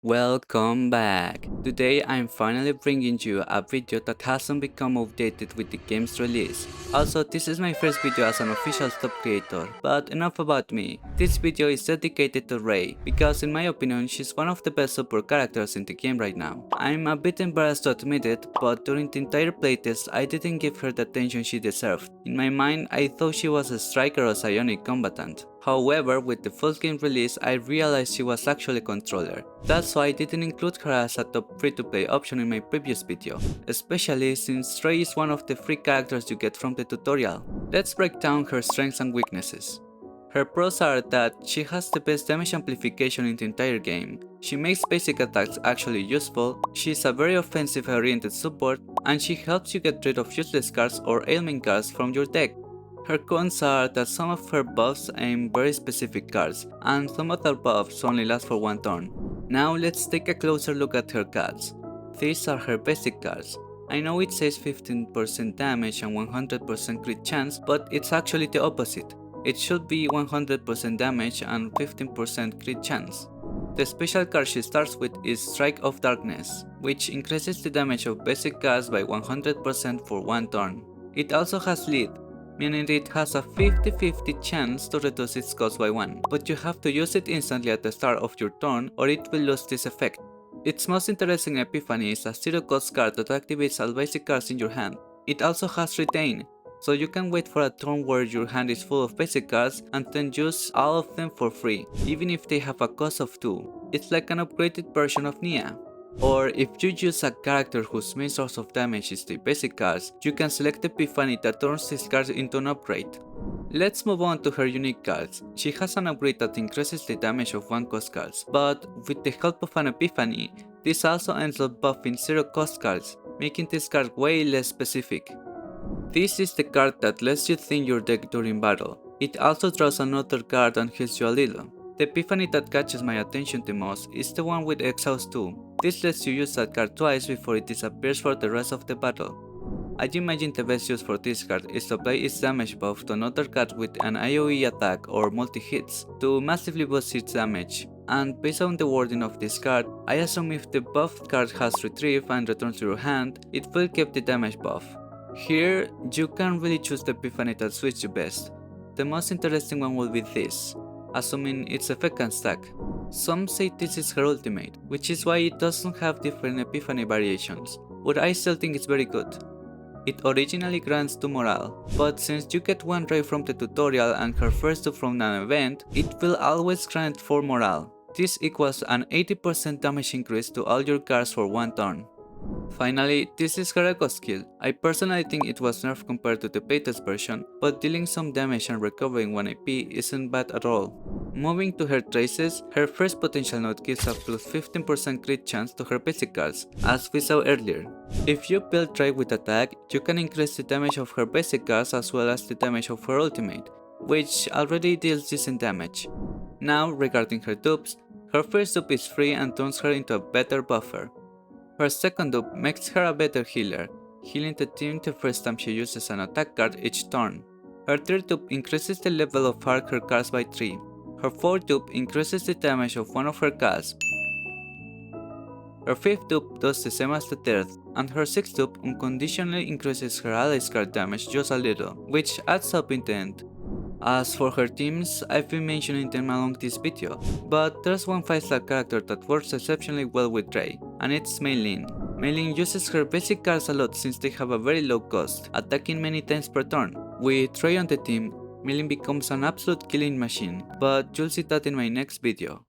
Welcome back! Today I'm finally bringing you a video that hasn't become outdated with the game's release. Also, this is my first video as an official sub creator, but enough about me. This video is dedicated to Rei, because in my opinion she's one of the best support characters in the game right now. I'm a bit embarrassed to admit it, but during the entire playtest I didn't give her the attention she deserved. In my mind I thought she was a striker or psionic combatant. However, with the full game release, I realized she was actually a controller. That's why I didn't include her as a top free-to-play option in my previous video, especially since Rei is one of the free characters you get from the tutorial. Let's break down her strengths and weaknesses. Her pros are that she has the best damage amplification in the entire game, she makes basic attacks actually useful, she is a very offensive oriented support, and she helps you get rid of useless cards or ailment cards from your deck. Her cons are that some of her buffs aim very specific cards, and some other buffs only last for one turn. Now let's take a closer look at her cards. These are her basic cards. I know it says 15% damage and 100% crit chance, but it's actually the opposite. It should be 100% damage and 15% crit chance. The special card she starts with is Strike of Darkness, which increases the damage of basic cards by 100% for one turn. It also has Lead, meaning it has a 50-50 chance to reduce its cost by 1, but you have to use it instantly at the start of your turn or it will lose this effect. Its most interesting epiphany is a 0 cost card that activates all basic cards in your hand. It also has Retain, so you can wait for a turn where your hand is full of basic cards and then use all of them for free, even if they have a cost of 2. It's like an upgraded version of Nia. Or if you use a character whose main source of damage is the basic cards, you can select Epiphany that turns these cards into an upgrade. Let's move on to her unique cards. She has an upgrade that increases the damage of 1 cost cards, but with the help of an Epiphany, this also ends up buffing 0 cost cards, making this card way less specific. This is the card that lets you thin your deck during battle. It also draws another card and heals you a little. The epiphany that catches my attention the most is the one with Exhaust 2. This lets you use that card twice before it disappears for the rest of the battle. I imagine the best use for this card is to apply its damage buff to another card with an AoE attack or multi-hits to massively boost its damage. And based on the wording of this card, I assume if the buffed card has Retrieve and returns to your hand, it will keep the damage buff. Here, you can't really choose the epiphany that suits you best. The most interesting one will be this, assuming its effect can stack. Some say this is her ultimate, which is why it doesn't have different epiphany variations, but I still think it's very good. It originally grants 2 morale, but since you get 1 Rei from the tutorial and her first 2 from an event, it will always grant 4 morale. This equals an 80% damage increase to all your cards for 1 turn. Finally, this is her echo skill. I personally think it was nerfed compared to the playtest version, but dealing some damage and recovering 1 AP isn't bad at all. Moving to her traces, her first potential node gives a plus 15% crit chance to her basic cards, as we saw earlier. If you build Rei with attack, you can increase the damage of her basic cards as well as the damage of her ultimate, which already deals decent damage. Now, regarding her dupes, her first dupe is free and turns her into a better buffer. Her second dupe makes her a better healer, healing the team the first time she uses an attack card each turn. Her third dupe increases the level of arc her cards by 3. Her fourth dupe increases the damage of one of her cards. Her fifth dupe does the same as the third, and her sixth dupe unconditionally increases her allies card damage just a little, which adds up in the end. As for her teams, I've been mentioning them along this video, but there's one 5-star character that works exceptionally well with Rei, and it's Mei Lin. Mei Lin uses her basic cards a lot since they have a very low cost, attacking many times per turn. With Rei on the team, Mei Lin becomes an absolute killing machine, but you'll see that in my next video.